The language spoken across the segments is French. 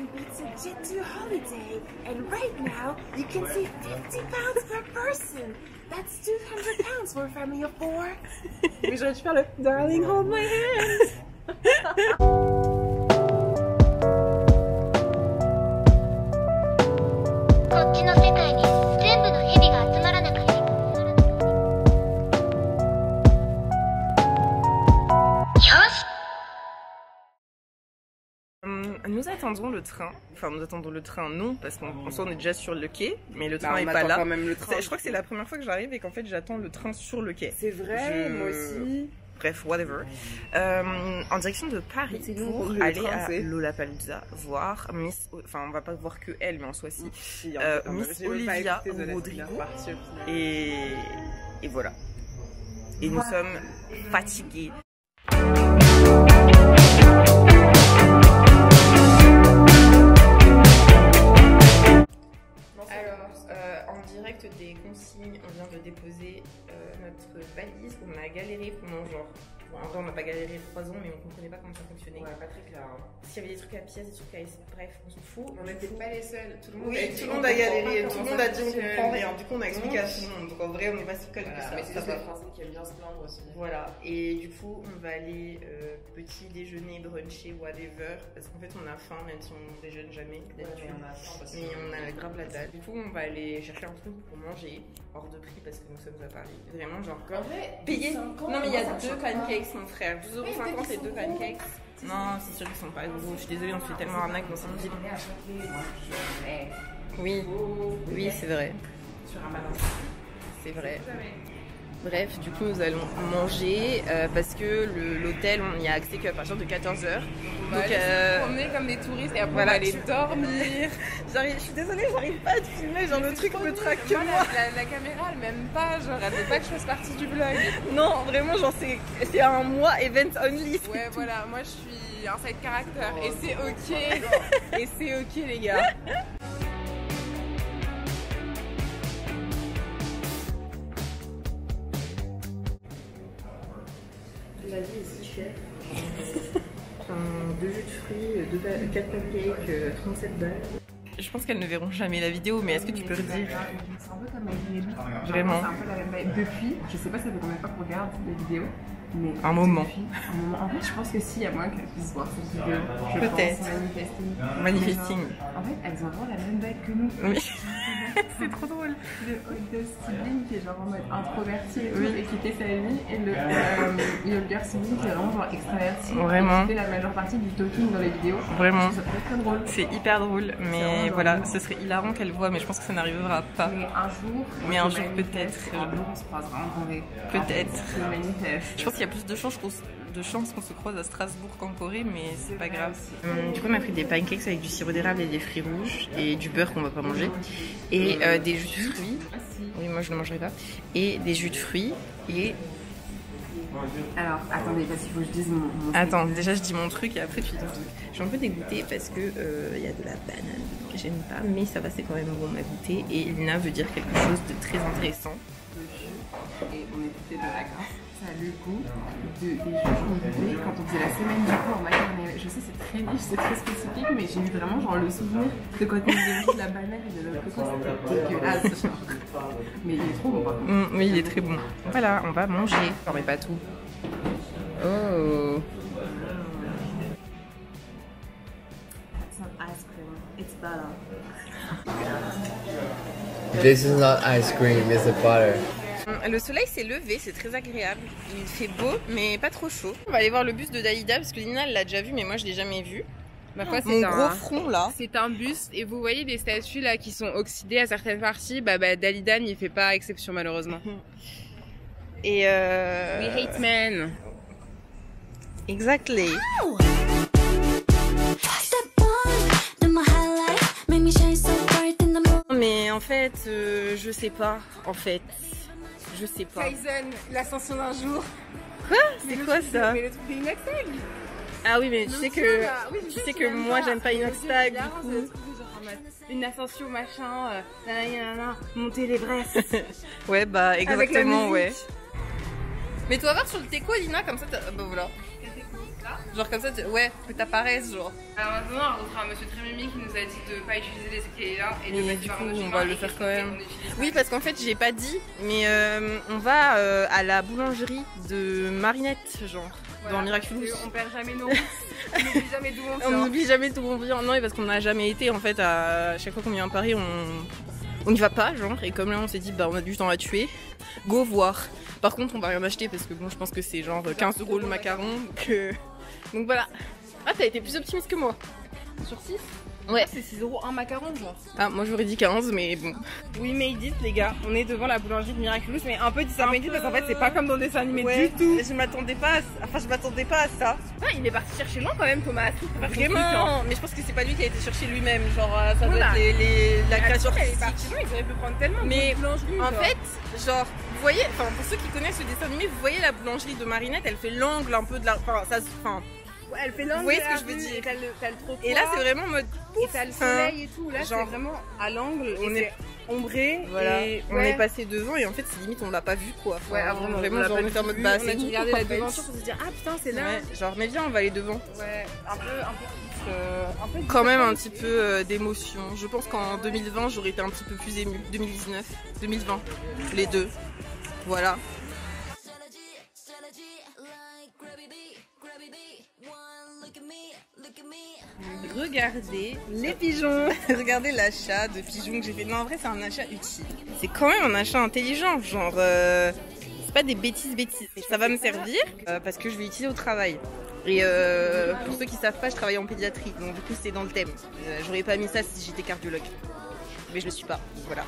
American Pizza Jet2 holiday, and right now you can save 50 pounds per person. That's 200 pounds for a family of 4. Mais j'aurais dû faire le Darling Hold My Hand. Nous attendons le train, enfin nous attendons le train non parce qu'on est déjà sur le quai, mais le train est pas là. Quand même le train. Je crois que c'est la première fois que j'arrive et qu'en fait j'attends le train sur le quai. C'est vrai, moi aussi. Bref, whatever. En direction de Paris pour aller à Lollapalooza voir Miss, enfin on va pas voir que elle, mais en soi si, Miss Olivia Rodrigo. Et voilà. Et nous sommes fatigués. En direct des consignes, on vient de déposer notre valise. On a galéré pendant genre. En vrai, on n'a pas galéré 3 ans, mais on comprenait pas comment ça fonctionnait. Ouais, pas très clair. Hein. S'il y avait des trucs à pièces, des trucs à essai, bref, on s'en fout. On n'était pas les seuls. Tout le monde, tout le monde a galéré, tout le monde a dit on comprend rien. Du coup, on a expliqué à tout le monde. Donc en vrai, on n'est pas si conne que ça. Mais c'est juste les Français qui aiment bien se plaindre aussi. Voilà. Et du coup, on va aller petit déjeuner, bruncher, whatever. Parce qu'en fait, on a faim, même si on déjeune jamais. Mais on a grave la dalle. Du coup, on va aller chercher un truc pour manger, hors de prix parce que nous sommes à Paris. Vraiment, genre, payer. Non, mais il y a 2 pancakes, mon frère. 12,50 € et 2 pancakes. Non, c'est sûr qu'ils sont pas gros. Je suis désolée, on se fait tellement arnaque dans cette ville. Oui, oui, c'est vrai. C'est vrai. Bref, du coup, nous allons manger parce que l'hôtel, on y a accès qu'à partir de 14 h. Donc, on est comme des touristes et après voilà, on va aller dormir. Je suis désolée, j'arrive pas à te filmer, genre le truc me traque que moi. La caméra, elle m'aime pas, genre elle veut pas que je fasse partie du vlog. Non, vraiment, genre c'est un mois event only. Ouais, voilà, moi je suis un side character et c'est ok. Et c'est ok, les gars. La vie est si chère. 2 jus de fruits, 4 pancakes, 37 balles. Je pense qu'elles ne verront jamais la vidéo, mais est-ce que tu peux redire? C'est un peu comme avec les vraiment. C'est un peu la même vibe. Depuis, je sais pas ça fait combien de fois qu'on regarde les vidéos, mais un moment. En fait, je pense que si, il y a moyen qu'elles puissent voir cette vidéo. Peut-être. Manifesting. En fait, elles ont vraiment la même vibe que nous. Oui. C'est trop drôle. Le hot sibling qui est genre en mode introverti et, tout, et qui fait sa vie, et le younger sibling qui est vraiment genre extraverti. Vraiment. Et qui fait la majeure partie du talking dans les vidéos. Vraiment. Ça peut être très drôle. C'est hyper drôle, mais voilà, ce serait hilarant qu'elle voit, mais je pense que ça n'arrivera pas. Mais un jour peut-être. Un jour on se croisera en Corée. Peut-être. Je pense qu'il y a plus de chances qu'on se croise à Strasbourg qu'en Corée, mais c'est pas grave. Du coup, on a pris des pancakes avec du sirop d'érable et des fruits rouges et du beurre qu'on va pas manger. Et des jus de fruits. Oui, moi je ne mangerai pas. Et des jus de fruits et... Alors, attendez, parce qu'il faut que je dise mon Attends, déjà je dis mon truc et après tu dis ton truc. Je suis un peu dégoûtée parce que y a de la banane que j'aime pas, mais ça va, c'est quand même bon à goûter. Et Lina veut dire quelque chose de très intéressant. Et on est de la grasse. Ça a le goût des jus qu'on buvait quand on faisait la semaine du coup en maternelle. Je sais, c'est très niche, c'est très spécifique, mais j'ai eu vraiment genre le souvenir de quand on faisait de la banane et de la coco, c'était dégueulasse. Mais il est trop bon par contre. Oui, il est très bon. Voilà, on va manger. Non, mais pas tout. Oh. It's not ice cream, it's butter. This is not ice cream, it's a butter. Le soleil s'est levé, c'est très agréable. Il fait beau, mais pas trop chaud. On va aller voir le bus de Dalida parce que Lina l'a déjà vu, mais moi je l'ai jamais vu. Bah quoi, mon gros front là. C'est un buste et vous voyez des statues là qui sont oxydées à certaines parties. Bah Dalida n'y fait pas exception malheureusement. Et We hate men. Exactly. Mais en fait, je sais pas. Je sais pas. Kaizen, l'ascension d'un jour. Quoi? C'est quoi ça? Mais le truc d'Inoxtag. Ah oui, mais tu sais que moi j'aime pas Inoxtag. Une ascension machin, monter l'Everest. Ouais, bah exactement, ouais. Mais tu vas voir sur le teco, Lina, comme ça, bah voilà. Genre comme ça, ouais, que t'apparaisses, genre. Alors maintenant, on rencontre un monsieur très mimi qui nous a dit de pas utiliser les escaliers là et de du coup, on va le faire quand même. Oui, parce qu'en fait, j'ai pas dit, mais on va à la boulangerie de Marinette, genre, voilà, dans Miraculous. On perd jamais nos routes, on n'oublie jamais d'où on vient. On n'oublie jamais d'où on vient, non, et parce qu'on n'a jamais été, en fait, à chaque fois qu'on vient à Paris, on n'y va pas, genre, et comme là, on s'est dit, bah, on a du temps à tuer, go voir. Par contre, on va rien acheter parce que bon, je pense que c'est genre 15 € le macaron, donc voilà. Ah, t'as été plus optimiste que moi. Sur 6 ? Ouais. C'est 6 € un macaron, genre. Ah, moi j'aurais dit 15, mais bon. Oui, made it, les gars. On est devant la boulangerie de Miraculous, mais un peu disappointed parce qu'en fait, c'est pas comme dans des dessins animés du tout. Je m'attendais pas à ça. Ah, il est parti chercher loin quand même, Thomas. Vraiment. Mais je pense que c'est pas lui qui a été chercher lui-même. Genre, ça doit être la création artistique. Il aurait pu prendre tellement mais de boulangerie. En fait, genre, vous voyez, enfin, pour ceux qui connaissent ce dessin animé, vous voyez la boulangerie de Marinette, elle fait l'angle un peu de la. Enfin, ouais, elle fait l'angle. Vous voyez ce que je veux dire? Et t'as le trottoir. Et là, c'est vraiment mode. Et t'as le soleil et tout. Là, c'est vraiment à l'angle. On est ombré. Voilà. Et on est passé devant et en fait, c'est limite, on l'a pas vu quoi. Enfin, ouais, vraiment, genre, on était en mode bah, c'est regarder la devanture pour se dire, ah putain, c'est là. Ouais, genre, mais viens, on va aller devant. Ouais, un peu quand même un petit peu d'émotion. Je pense qu'en 2020, j'aurais été un petit peu plus émue. 2019, 2020, les deux. Voilà. Regardez les pigeons. Regardez l'achat de pigeons que j'ai fait. Non, en vrai, c'est un achat utile. C'est quand même un achat intelligent. Genre, c'est pas des bêtises. Ça va me servir parce que je vais l'utiliser au travail. Et pour ceux qui savent pas, je travaille en pédiatrie. Donc, du coup, c'est dans le thème. J'aurais pas mis ça si j'étais cardiologue. Mais je le suis pas. Donc, voilà.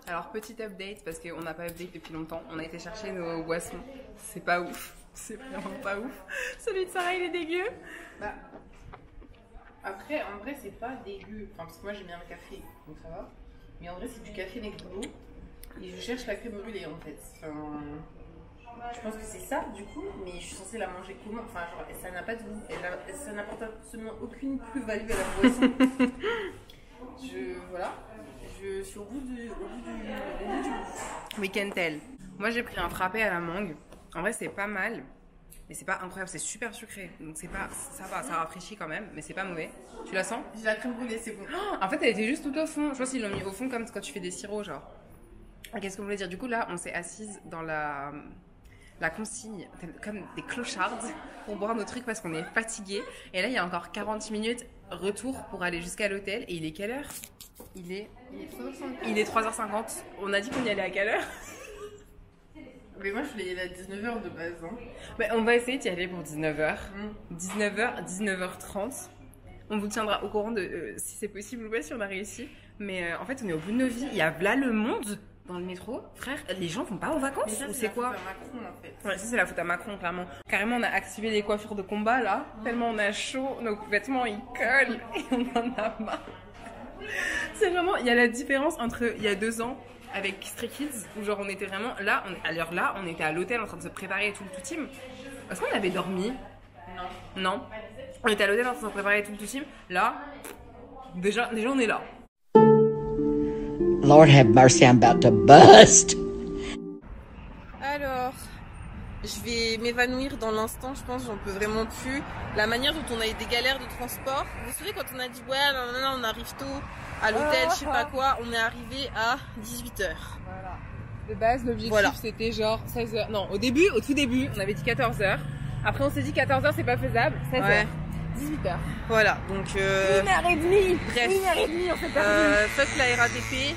Alors, petit update, parce qu'on n'a pas update depuis longtemps. On a été chercher nos boissons. C'est pas ouf. C'est vraiment pas ouf. Celui de Sarah, il est dégueu. Bah, après, en vrai, c'est pas dégueu. Enfin, parce que moi, j'aime bien le café, donc ça va. Mais en vrai, c'est du café Negro. Et je cherche la crème brûlée, en fait. Enfin, je pense que c'est ça, du coup. Mais je suis censée la manger comment? Enfin, genre, ça n'a pas de goût. Ça n'apporte absolument aucune plus-value à la boisson. Voilà. Je suis au bout du week-end tel. Moi j'ai pris un frappé à la mangue. En vrai c'est pas mal, mais c'est pas incroyable, c'est super sucré. Donc c'est pas, ça va, ça rafraîchit quand même, mais c'est pas mauvais. Tu la sens? J'ai la crème brûlée, c'est bon. Oh, en fait elle était juste tout au fond. Je pense qu'ils l'ont mis au fond comme quand tu fais des sirops genre. Qu'est-ce qu'on voulait dire? Du coup là on s'est assise dans la consigne, comme des clochards, pour boire nos trucs parce qu'on est fatigué. Et là il y a encore 40 minutes retour pour aller jusqu'à l'hôtel. Et il est quelle heure? Il est 3h50. On a dit qu'on y allait à quelle heure? Mais moi je voulais y aller à 19h de base. Hein. Mais on va essayer d'y aller pour 19h. 19h, 19h30. On vous tiendra au courant de si c'est possible ou pas, si on a réussi. Mais en fait on est au bout de nos vies. Il y a là le monde dans le métro. Frère, les gens vont pas en vacances ou c'est quoi? C'est la faute à Macron en fait. Ouais, ça c'est la faute à Macron clairement. Carrément on a activé les coiffures de combat là. Tellement on a chaud, nos vêtements ils collent et on en a marre. C'est vraiment, il y a la différence entre il y a 2 ans avec Stray Kids où genre on était vraiment là, à l'heure là, on était à l'hôtel en train de se préparer tout le team. Est-ce qu'on avait dormi? Non. On était à l'hôtel en train de se préparer tout le team. Là, déjà on est là. Lord have mercy, I'm about to bust. Alors, je vais m'évanouir dans l'instant, je pense, j'en peux vraiment plus. La manière dont on a eu des galères de transport. Vous vous souvenez quand on a dit ouais, non, on arrive tôt à l'hôtel, je sais pas quoi, on est arrivé à 18h. Voilà. De base, l'objectif c'était genre 16h. Non, au tout début, on avait dit 14h. Après, on s'est dit 14h, c'est pas faisable. 16h. Ouais. 18h. Voilà, donc 1h30. Bref. 1h30, on s'est perdu. Fuck la RATP,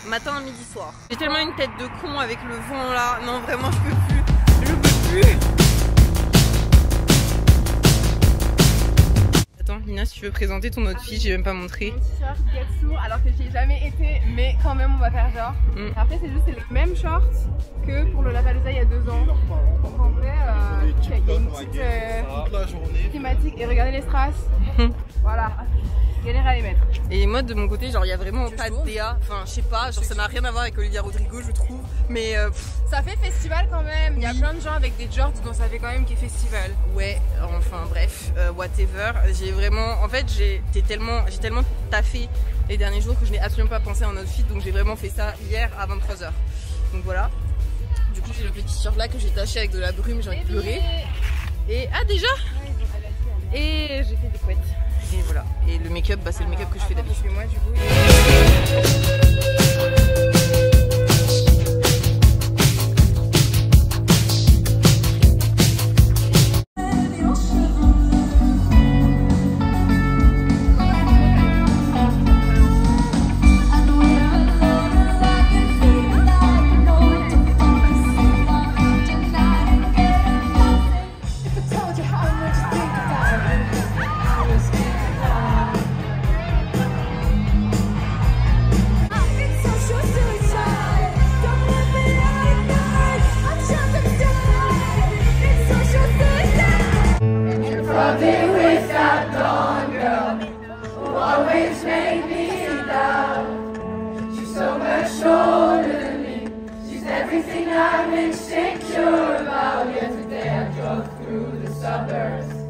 matin, midi, soir. J'ai tellement une tête de con avec le vent là. Non, vraiment, je peux plus. Attends, Lina, si tu veux présenter ton outfit, j'ai même pas montré. Mon t-shirt Getsu, alors que j'y ai jamais été, mais quand même on va faire genre. Après c'est juste les mêmes shorts que pour le Lollapalooza il y a 2 ans. Donc en vrai, il y a une petite thématique. Et regardez les strass. Voilà. Galère à les mettre. Et moi de mon côté, genre il y a vraiment pas de DA, enfin je sais pas, genre ça n'a rien à voir avec Olivia Rodrigo je trouve, mais ça fait festival quand même, il y a plein de gens avec des jorts donc ça fait quand même qu'il y a festival. Ouais, enfin bref, whatever, j'ai vraiment, en fait j'ai tellement taffé les derniers jours que je n'ai absolument pas pensé à un outfit, donc j'ai vraiment fait ça hier à 23h. Donc voilà. Du coup j'ai le petit t-shirt là que j'ai taché avec de la brume, j'ai envie de pleurer. Et ah déjà. Et j'ai fait des couettes. Et voilà. Et le make-up, bah, c'est le make-up que je fais d'habitude. Moi du coup. Always made me down. She's so much older than me. She's everything I'm insecure about. Yesterday I drove through the suburbs.